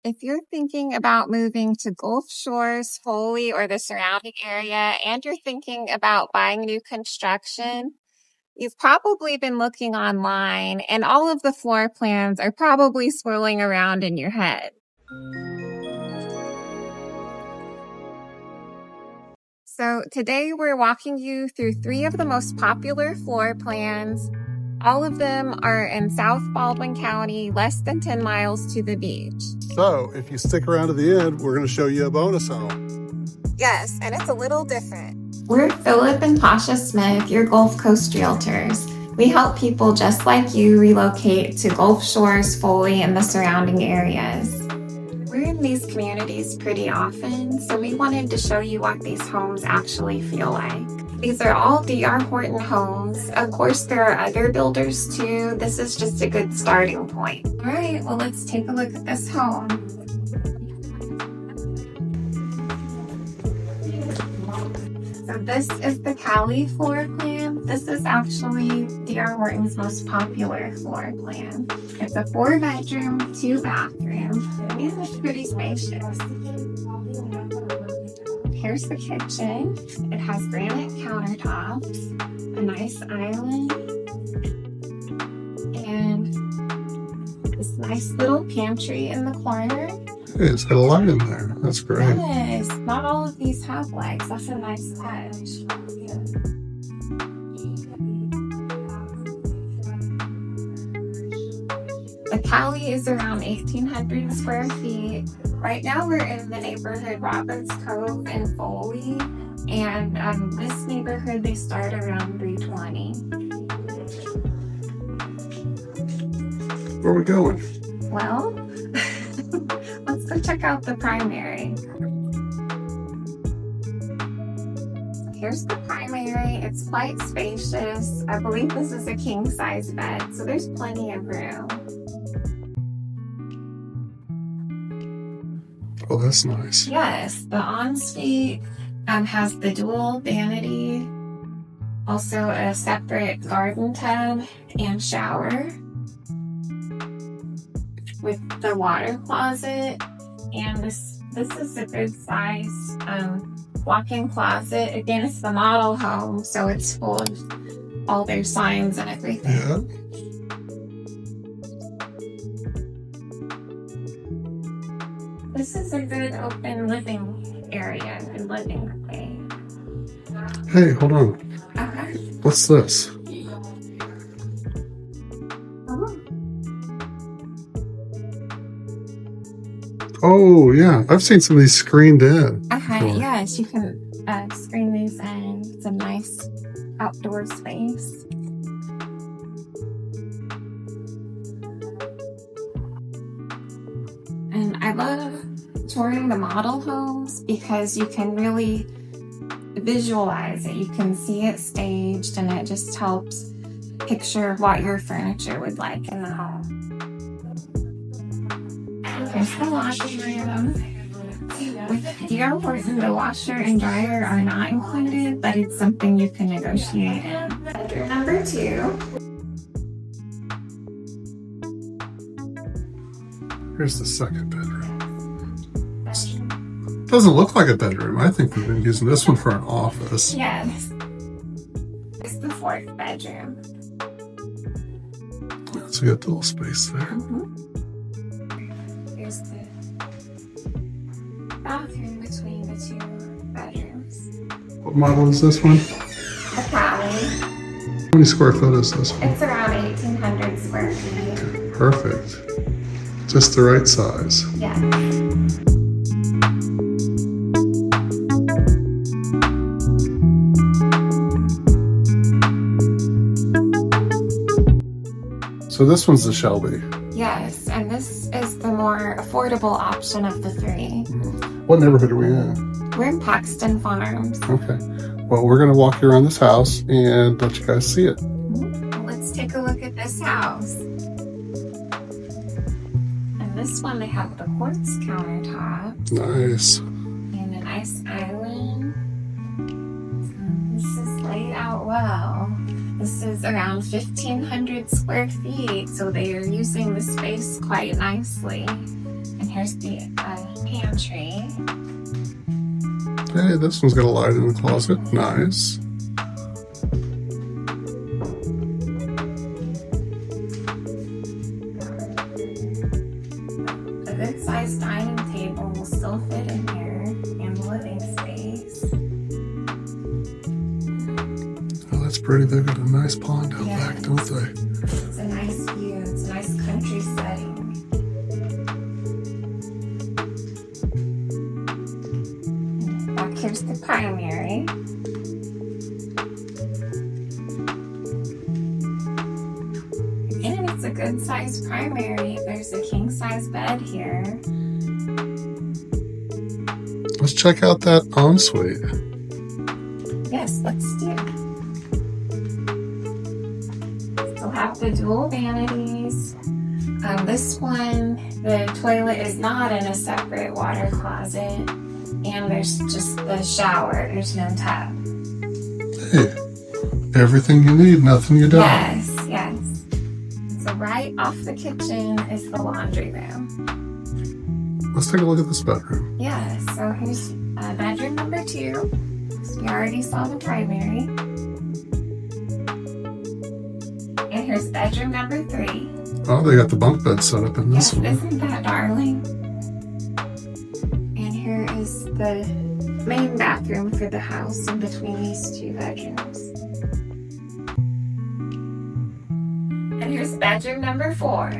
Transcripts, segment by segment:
If you're thinking about moving to Gulf Shores, Foley, or the surrounding area, and you're thinking about buying new construction, you've probably been looking online, and all of the floor plans are probably swirling around in your head. So today we're walking you through 3 of the most popular floor plans. All of them are in South Baldwin County, less than 10 miles to the beach. So if you stick around to the end, we're going to show you a bonus home. Yes, and it's a little different. We're Philip and Tasha Smith, your Gulf Coast Realtors. We help people just like you relocate to Gulf Shores, Foley, and the surrounding areas. We're in these communities pretty often, so we wanted to show you what these homes actually feel like. These are all DR Horton homes. Of course, there are other builders too. This is just a good starting point. All right, well, let's take a look at this home. So this is the Cali floor plan. This is actually DR Horton's most popular floor plan. It's a 4-bedroom, 2-bathroom. These are pretty spacious. Here's the kitchen. It has granite countertops, a nice island, and this nice little pantry in the corner. Hey, it's got a light in there. That's great. Yes, not all of these have lights. That's a nice touch. The Cali is around 1,800 square feet. Right now we're in the neighborhood Roberts Cove and Foley, and this neighborhood they start around 320. Where are we going? Well, let's go check out the primary. Here's the primary. It's quite spacious. I believe this is a king-size bed, so there's plenty of room. Oh, that's nice. Yes, the ensuite has the dual vanity, also a separate garden tub and shower with the water closet, and this is a good size walk-in closet. Again, it's the model home, so it's full of all their signs and everything. Yeah. This is a good open living area and living space. Hey, hold on. Okay. What's this? Oh, yeah. I've seen some of these screened in. Okay, before. yes, you can screen these in. It's a nice outdoor space. And I love touring the model homes because you can really visualize it. You can see it staged, and it just helps picture what your furniture would like in the home. Here's the laundry room. With DR Horton, the washer and dryer are not included, but it's something you can negotiate in. Bedroom number 2. Here's the second bedroom. Doesn't look like a bedroom. I think we've been using this one for an office. Yes. It's the 4th bedroom. That's a good little space there. Here's the bathroom between the 2 bedrooms. What model is this one? The Cali. How many square foot is this one? It's around 1,800 square feet. Perfect. Just the right size. Yeah. So this one's the Shelby. Yes, and this is the more affordable option of the 3. What neighborhood are we in? We're in Paxton Farms. Okay. Well, we're going to walk you around this house and let you guys see it. Let's take a look at this house. And this one, they have the quartz countertop. Nice. And a nice island. This is laid out well. This is around 1,500 square feet, so they are using the space quite nicely. And And here's the pantry. Hey, this one's got a light in the closet. Nice. A good sized dining table will still fit in here and the living space. Oh, that's pretty. They've got a nice pond out back, don't they? It's a nice view. It's a nice country setting. Back here's the primary. Again, it's a good sized primary. There's a king size bed here. Let's check out that ensuite. Yes, let's do. Still have the dual vanities. This one, the toilet is not in a separate water closet, and there's just the shower. There's no tub. Hey, everything you need, nothing you don't. Yes, yes. So right off the kitchen is the laundry room. Let's take a look at this bedroom. Yeah, so here's bedroom number 2. So we already saw the primary. And here's bedroom number 3. Oh, they got the bunk bed set up in this Yes, one. isn't that darling? And here is the main bathroom for the house in between these 2 bedrooms. And here's bedroom number 4.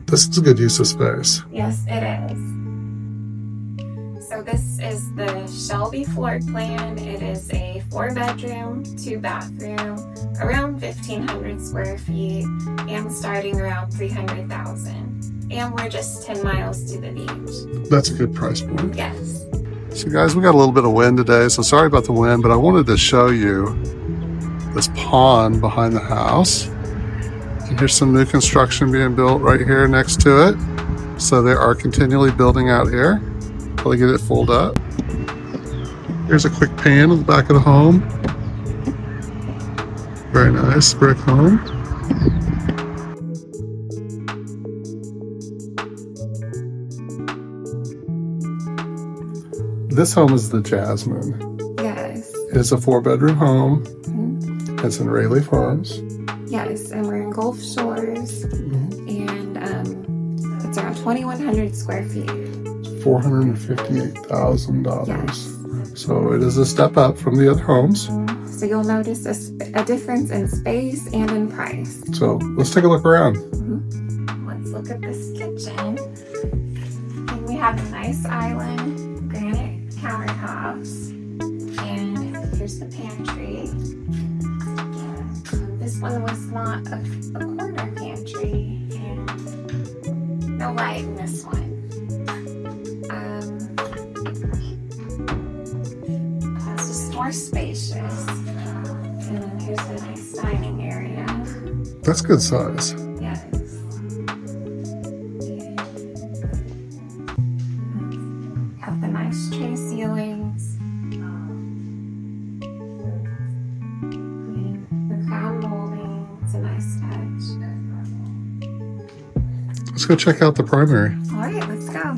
This is a good use of space. Yes, it is. So this is the Shelby floor plan. It is a 4-bedroom, 2-bathroom, around 1,500 square feet, and starting around $300,000. And we're just 10 miles to the beach. That's a good price point. Yes. So guys, we got a little bit of wind today, so sorry about the wind, but I wanted to show you this pond behind the house. And here's some new construction being built right here next to it. So they are continually building out here until they get it filled up. Here's a quick pan of the back of the home. Very nice brick home. This home is the Jasmine. Yes. It's a 4-bedroom home. It's in Raley Farms. Yes, and we're in Gulf Shores, and it's around 2,100 square feet. $458,000. Yes. So it is a step up from the other homes. So you'll notice a difference in space and in price. So let's take a look around. Let's look at this kitchen. And we have a nice island, granite countertops, and here's the pantry. This one was not a corner pantry, and no light in this one. It's just more spacious. And then here's a nice dining area. That's good size. Yes. Have the nice tray ceilings. And the crown molding. It's a nice touch. Let's go check out the primary. All right, let's go.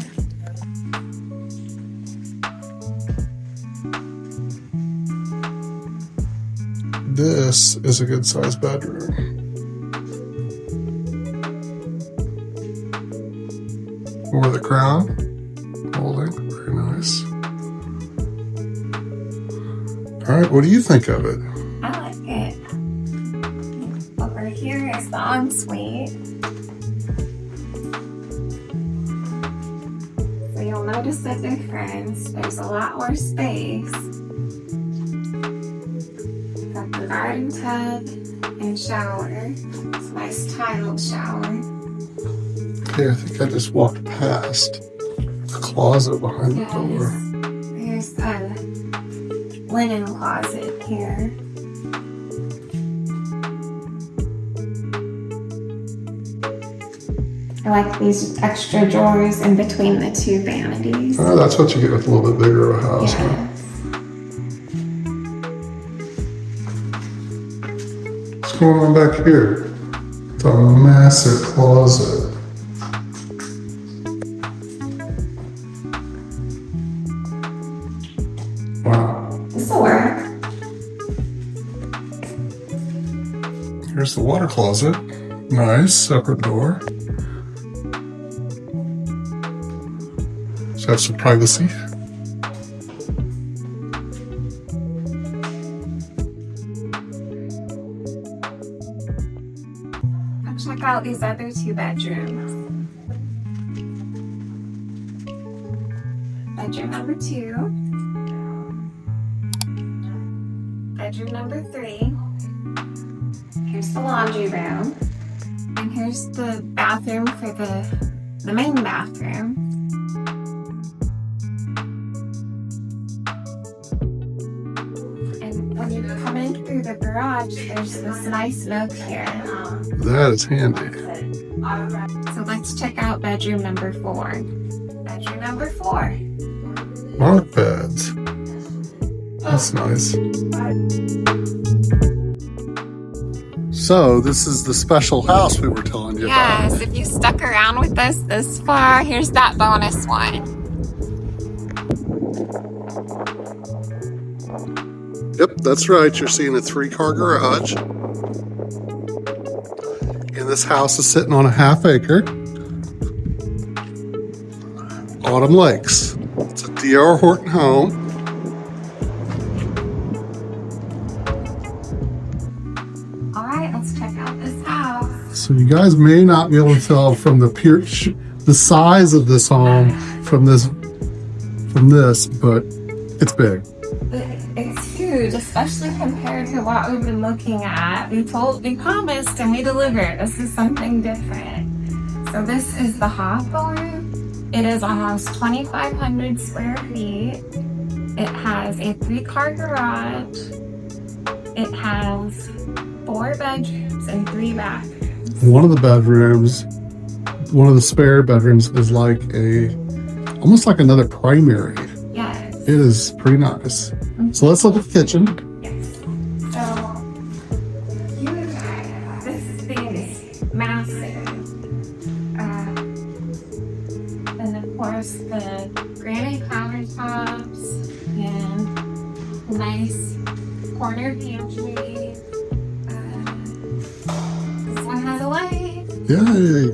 This is a good sized bedroom. More of the crown molding. Very nice. All right, what do you think of it? I like it. Over here is the ensuite. So you'll notice the difference. There's a lot more space. Got the garden tub and shower. It's a nice tiled shower. Okay, I think I just walked past the closet behind the door. There's a linen closet here. I like these extra drawers in between the 2 vanities. Oh, that's what you get with a little bit bigger of a house. Huh? Yes. What's going on back here? It's a massive closet. Wow. This'll work. Here's the water closet. Nice, separate door. So have some privacy. Check out these other 2 bedrooms. Bedroom number 2. Bedroom number 3. Here's the laundry room. And here's the bathroom for the main bathroom. And when you come in through the garage, there's this nice nook here. That is handy. So let's check out bedroom number 4. Bedroom number 4. Bunk beds. That's nice. So this is the special house we were telling you about. Yes, if you stuck around with us this far, here's that bonus one. Yep, that's right. You're seeing a 3-car garage. And this house is sitting on a ½ acre. Autumn Lakes. It's a DR Horton home. All right, let's check out this house. So you guys may not be able to tell from the size of this home from this, but it's big. It's huge, especially compared to what we've been looking at. We promised, and we delivered. This is something different. So this is the Hawthorne. It is almost 2,500 square feet. It has a 3-car garage. It has 4 bedrooms and 3 bathrooms. One of the spare bedrooms is almost like another primary. Yes. It is pretty nice. So let's look at the kitchen. Yes. So, this thing is massive. And of course, the granite countertops and nice corner pantry. This one has a light. Yay!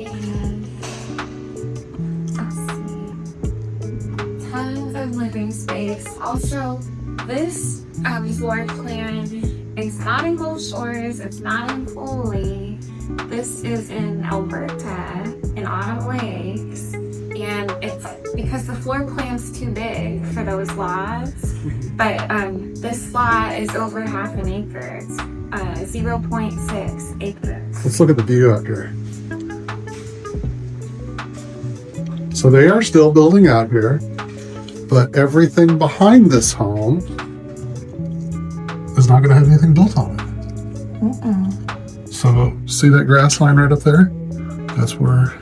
And let's see, tons of living space. Also, this floor plan is not in Gulf Shores, it's not in Foley. This is in Elberta, in Autumn Lakes, and it's because the floor plan's too big for those lots. But this lot is over ½ an acre. It's 0.6 acres. Let's look at the view out here. So they are still building out here, but everything behind this home is not going to have anything built on it. So see that grass line right up there? That's where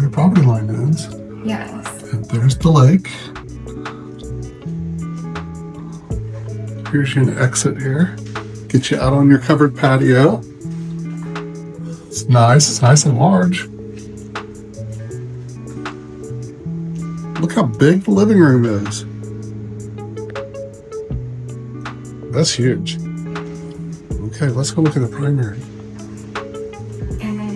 your property line ends. Yes. And there's the lake. Here's your exit here. Get you out on your covered patio. It's nice and large. Look how big the living room is. That's huge. Okay, let's go look at the primary. And then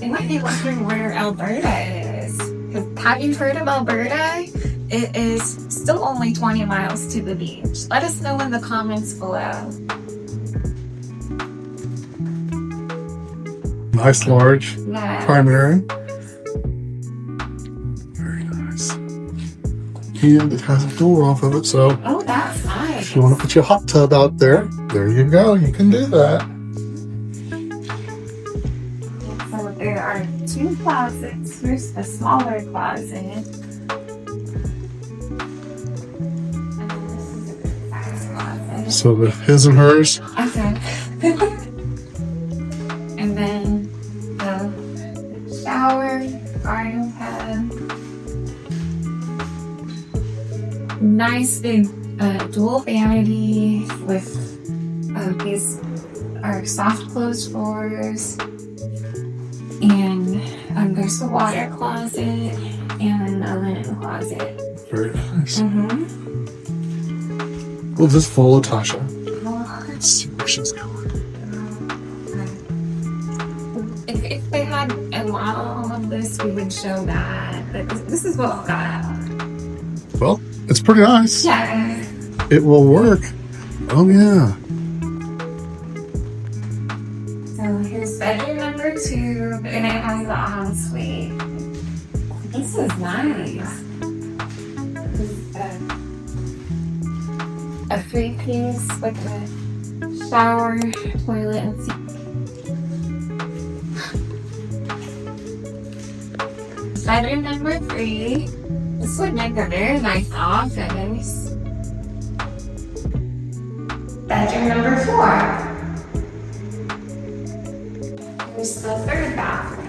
you might be wondering where Elberta is. Have you heard of Elberta? It is still only 20 miles to the beach. Let us know in the comments below. Nice large Yes. primary. Very nice. And it has a door off of it, so Oh, that's nice. if you want to put your hot tub out there, there you go. You can do that. So there are 2 closets. Here's the smaller closet. And then this is a good size closet. So the his and hers. Okay. And then the shower, garden pad. Nice big dual vanity with these are soft close floors. And there's a water closet and a linen closet. Very nice. Mm-hmm. We'll just follow Tasha. Let's see where she's going. If they had a model of this, we would show that. But this is what we got. Well, it's pretty nice. Yeah. It will work. Oh, yeah. So here's bedroom number 2, and it has the ensuite. This is nice. A 3-piece with a shower, toilet, and sink. Bedroom number 3. This would make a very nice office. Bedroom number 4. Here's the 3rd bathroom.